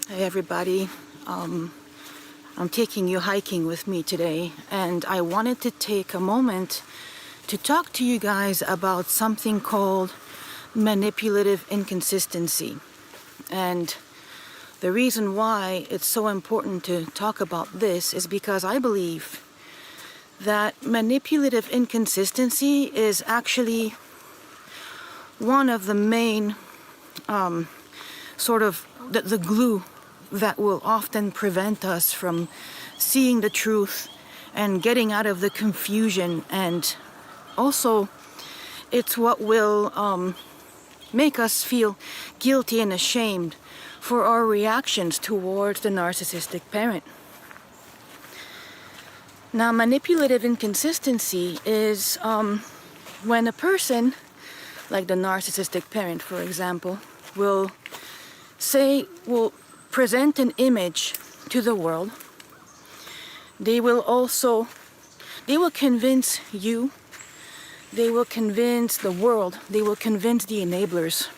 Hey everybody, I'm taking you hiking with me today, and I wanted to take a moment to talk to you guys about something called manipulative inconsistency. And the reason why it's so important to talk about this is because I believe that manipulative inconsistency is actually one of the main the glue that will often prevent us from seeing the truth and getting out of the confusion, and also it's what will make us feel guilty and ashamed for our reactions towards the narcissistic parent. Now, manipulative inconsistency is when a person, like the narcissistic parent for example, will present an image to the world. They will convince you, they will convince the world, they will convince the enablers,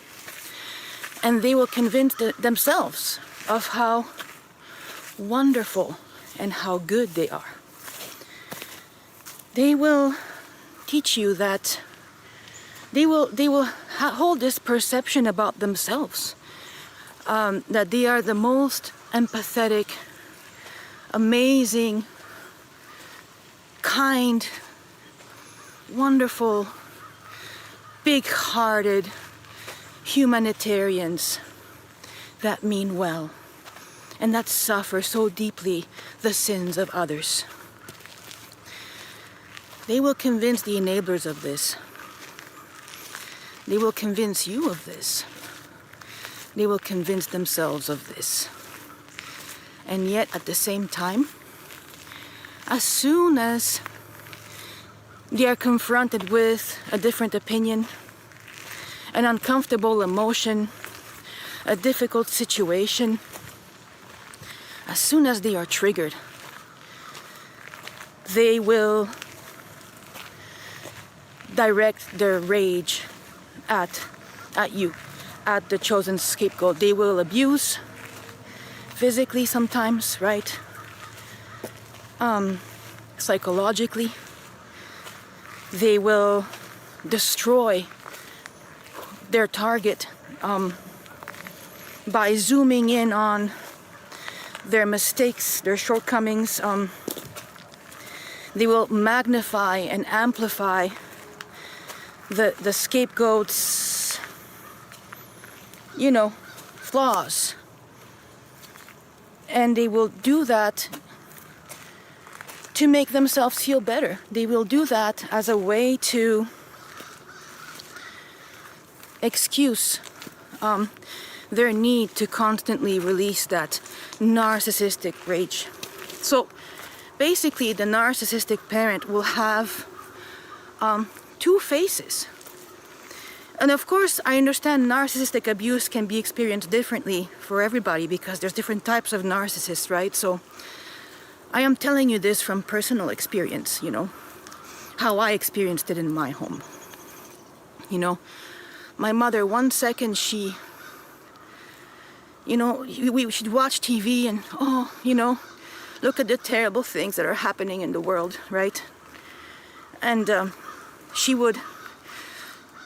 and they will convince themselves of how wonderful and how good they are. They will teach you that they will hold this perception about themselves, that they are the most empathetic, amazing, kind, wonderful, big-hearted humanitarians that mean well and that suffer so deeply the sins of others. They will convince the enablers of this. They will convince you of this. They will convince themselves of this. And yet, at the same time, as soon as they are confronted with a different opinion, an uncomfortable emotion, a difficult situation, as soon as they are triggered, they will direct their rage at you, at the chosen scapegoat. They will abuse physically sometimes, right? Psychologically. They will destroy their target by zooming in on their mistakes, their shortcomings. They will magnify and amplify the scapegoat's, flaws. And they will do that to make themselves feel better. They will do that as a way to excuse their need to constantly release that narcissistic rage. So basically, the narcissistic parent will have two faces. And of course, I understand narcissistic abuse can be experienced differently for everybody because there's different types of narcissists, right? So I am telling you this from personal experience, how I experienced it in my home. My mother, one second she'd watch TV and, look at the terrible things that are happening in the world, right? And she would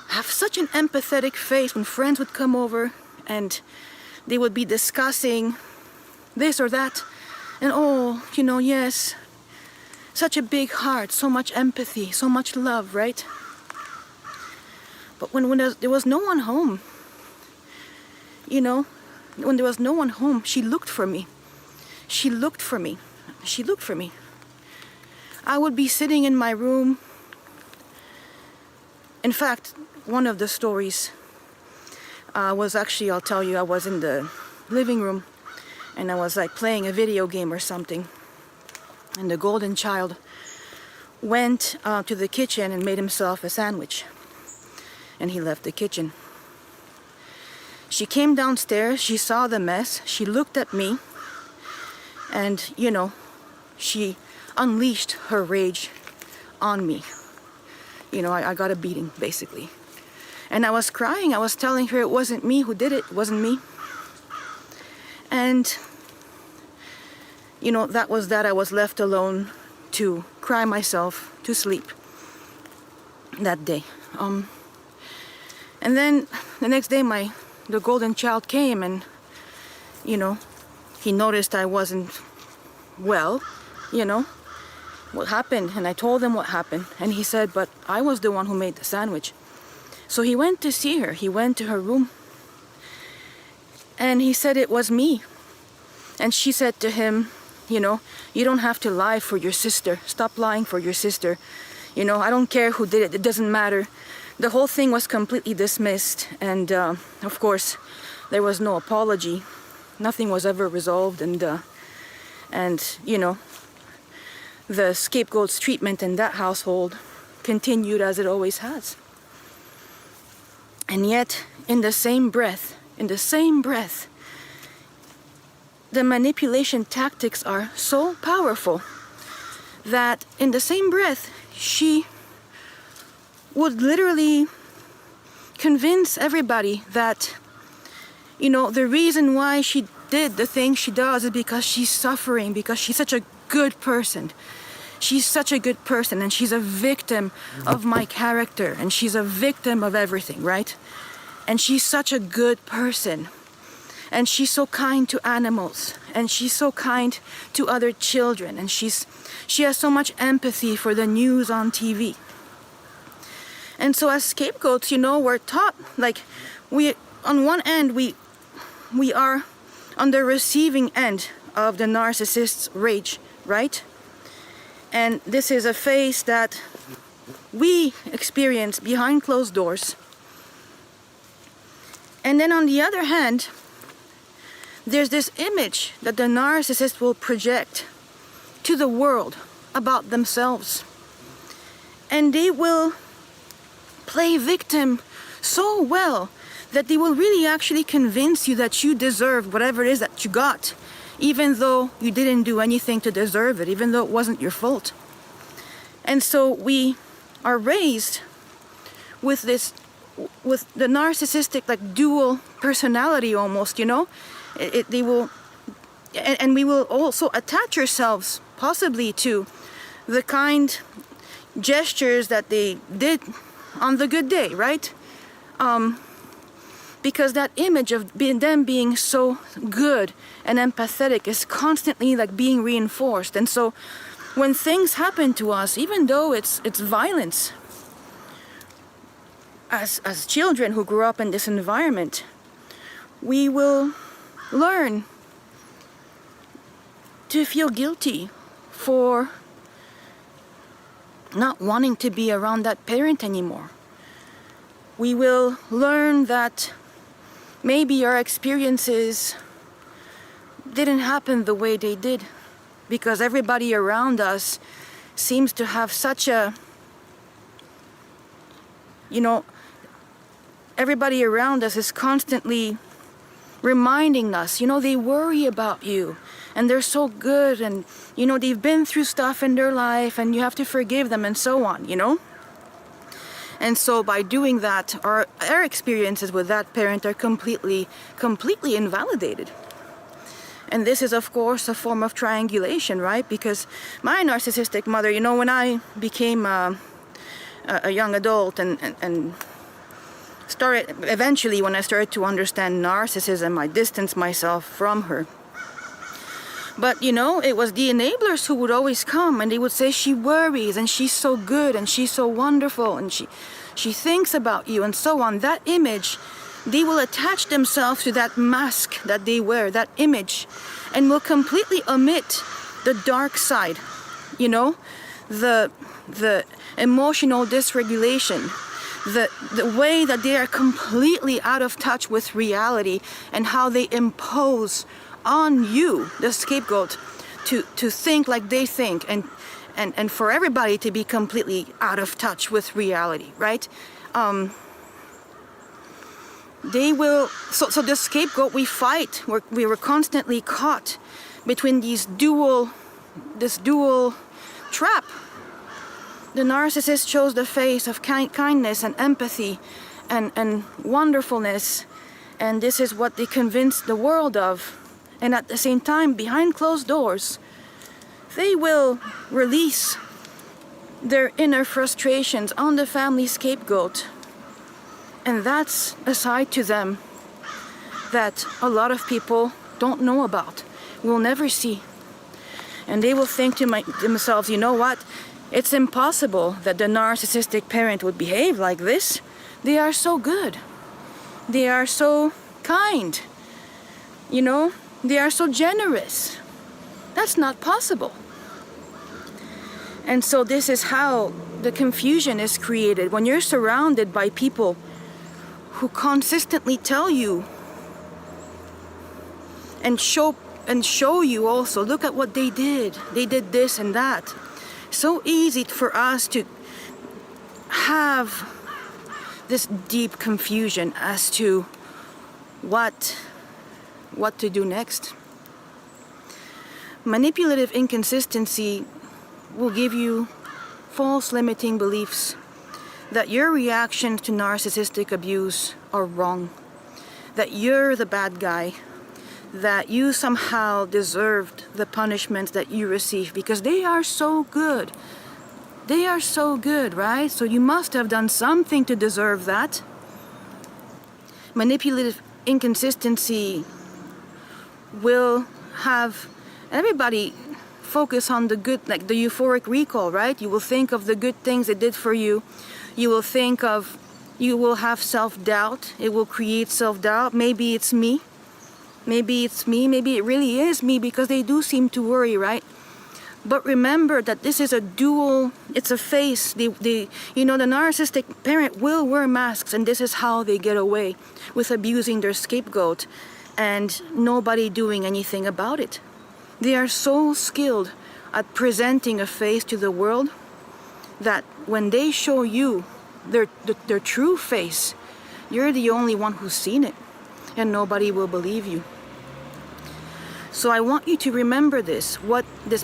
have such an empathetic face when friends would come over and they would be discussing this or that, and yes, such a big heart, so much empathy, so much love, right? But when there was no one home, when there was no one home, she looked for me. She looked for me. She looked for me. I would be sitting in my room. In fact, one of the stories was actually, I'll tell you, I was in the living room and I was like playing a video game or something. And the golden child went to the kitchen and made himself a sandwich. And he left the kitchen. She came downstairs, she saw the mess, she looked at me, and, she unleashed her rage on me. I got a beating, basically. And I was crying. I was telling her it wasn't me who did it. It wasn't me. And, you know, that was that. I was left alone to cry myself to sleep that day. And then the next day the golden child came, and, you know, he noticed I wasn't well, you know, what happened. And I told him what happened. And he said, but I was the one who made the sandwich. So he went to see her. He went to her room. And he said it was me. And she said to him, you know, you don't have to lie for your sister. Stop lying for your sister. You know, I don't care who did it. It doesn't matter. The whole thing was completely dismissed. And, of course, there was no apology. Nothing was ever resolved. And you know, the scapegoat's treatment in that household continued as it always has. And yet, in the same breath, the manipulation tactics are so powerful that in the same breath, she would literally convince everybody that, you know, the reason why she did the thing she does is because she's suffering, because she's such a good person. She's such a good person, and she's a victim of my character, and she's a victim of everything, right? And she's such a good person. And she's so kind to animals, and she's so kind to other children, and she has so much empathy for the news on TV. And so as scapegoats, you know, we're taught, like, on one end, we are on the receiving end of the narcissist's rage, right? And this is a phase that we experience behind closed doors. And then on the other hand, there's this image that the narcissist will project to the world about themselves. And they will play victim so well that they will really actually convince you that you deserve whatever it is that you got, even though you didn't do anything to deserve it, even though it wasn't your fault. And so we are raised with the narcissistic, like, dual personality almost, you know? They will, and we will also attach ourselves possibly to the kind gestures that they did on the good day, right? Because that image of them being so good and empathetic is constantly, like, being reinforced. And so when things happen to us, even though it's violence, as children who grew up in this environment, we will learn to feel guilty for not wanting to be around that parent anymore. We will learn that maybe our experiences didn't happen the way they did, because everybody around us seems to have such a, you know, everybody around us is constantly reminding us, you know, they worry about you, and they're so good, and, you know, they've been through stuff in their life, and you have to forgive them, and so on, you know? And so by doing that, our experiences with that parent are completely invalidated. And this is, of course, a form of triangulation, right? Because my narcissistic mother, you know, when I became a young adult and started, eventually when I started to understand narcissism, I distanced myself from her. But, you know, it was the enablers who would always come, and they would say she worries, and she's so good, and she's so wonderful, and she thinks about you, and so on. That image, they will attach themselves to that mask that they wear, that image, and will completely omit the dark side, you know, the emotional dysregulation, the way that they are completely out of touch with reality, and how they impose on you, the scapegoat, to think like they think, and for everybody to be completely out of touch with reality, right? They will, so the scapegoat, we fight, we were constantly caught between this dual trap. The narcissist chose the face of kindness and empathy and wonderfulness, and this is what they convinced the world of. And at the same time, behind closed doors, they will release their inner frustrations on the family scapegoat. And that's a side to them that a lot of people don't know about, will never see. And they will think to themselves, you know what? It's impossible that the narcissistic parent would behave like this. They are so good. They are so kind. You know, they are so generous. That's not possible. And so this is how the confusion is created. When you're surrounded by people who consistently tell you and show you also, look at what they did. They did this and that. So easy for us to have this deep confusion as to what to do next. Manipulative inconsistency will give you false limiting beliefs that your reactions to narcissistic abuse are wrong, that you're the bad guy, that you somehow deserved the punishments that you receive because they are so good. They are so good, right? So you must have done something to deserve that. Manipulative inconsistency will have everybody focus on the good, like the euphoric recall, right? You will think of the good things it did for you. You will have self-doubt. It will create self-doubt. Maybe it's me. Maybe it's me. Maybe it really is me, because they do seem to worry, right? But remember that this is a dual, it's a face. The narcissistic parent will wear masks, and this is how they get away with abusing their scapegoat and nobody doing anything about it. They are so skilled at presenting a face to the world that when they show you their true face, you're the only one who's seen it, and nobody will believe you. So I want you to remember this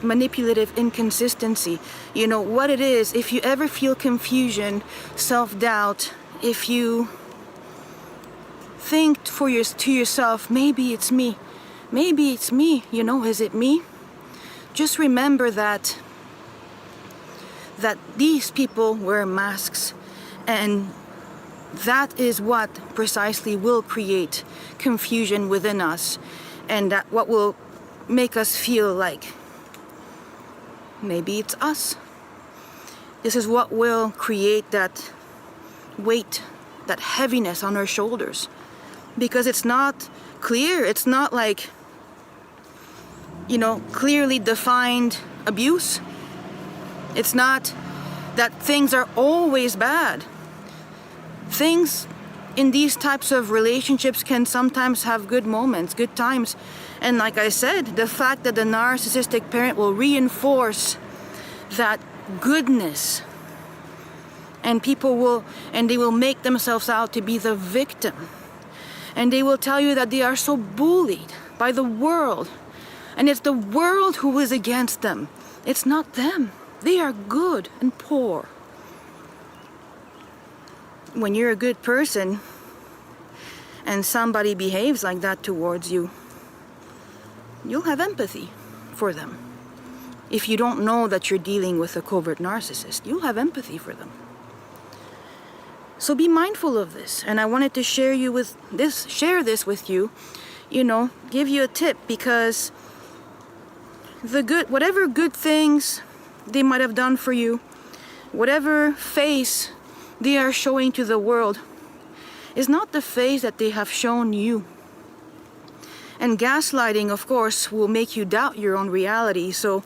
manipulative inconsistency, what it is. If you ever feel confusion, self-doubt, if you think to yourself, maybe it's me, is it me? Just remember that these people wear masks, and that is what precisely will create confusion within us, and that what will make us feel like maybe it's us. This is what will create that weight, that heaviness on our shoulders, because it's not clear. It's not like clearly defined abuse. It's not that things are always bad. Things in these types of relationships can sometimes have good moments, good times. And like I said, the fact that the narcissistic parent will reinforce that goodness, and they will make themselves out to be the victim. And they will tell you that they are so bullied by the world. And it's the world who is against them. It's not them. They are good and poor. When you're a good person and somebody behaves like that towards you, you'll have empathy for them. If you don't know that you're dealing with a covert narcissist, you'll have empathy for them. So be mindful of this. And I wanted to share this with you, give you a tip, because whatever good things they might have done for you, whatever face they are showing to the world, is not the face that they have shown you. And gaslighting, of course, will make you doubt your own reality. So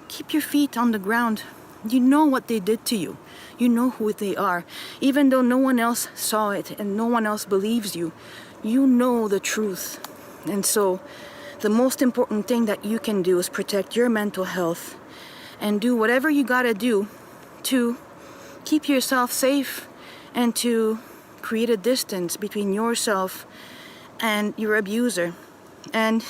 keep your feet on the ground. You know what they did to you. You know who they are. Even though no one else saw it and no one else believes you, you know the truth. And so the most important thing that you can do is protect your mental health and do whatever you gotta do to keep yourself safe and to create a distance between yourself and your abuser. And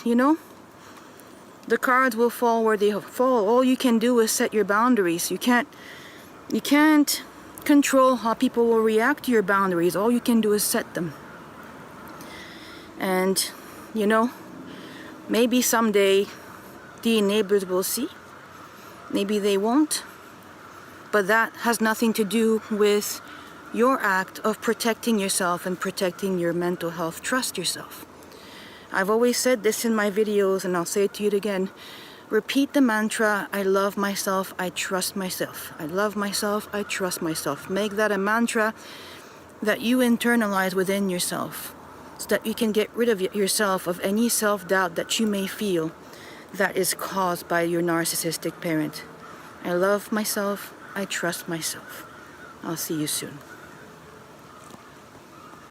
the cards will fall where they fall. All you can do is set your boundaries. You can't control how people will react to your boundaries. All you can do is set them. And Maybe someday the enablers will see. Maybe they won't. But that has nothing to do with your act of protecting yourself and protecting your mental health. Trust yourself. I've always said this in my videos, and I'll say it to you again. Repeat the mantra, I love myself, I trust myself. I love myself, I trust myself. Make that a mantra that you internalize within yourself, so that you can get rid of yourself of any self-doubt that you may feel that is caused by your narcissistic parent. I love myself, I trust myself. I'll see you soon.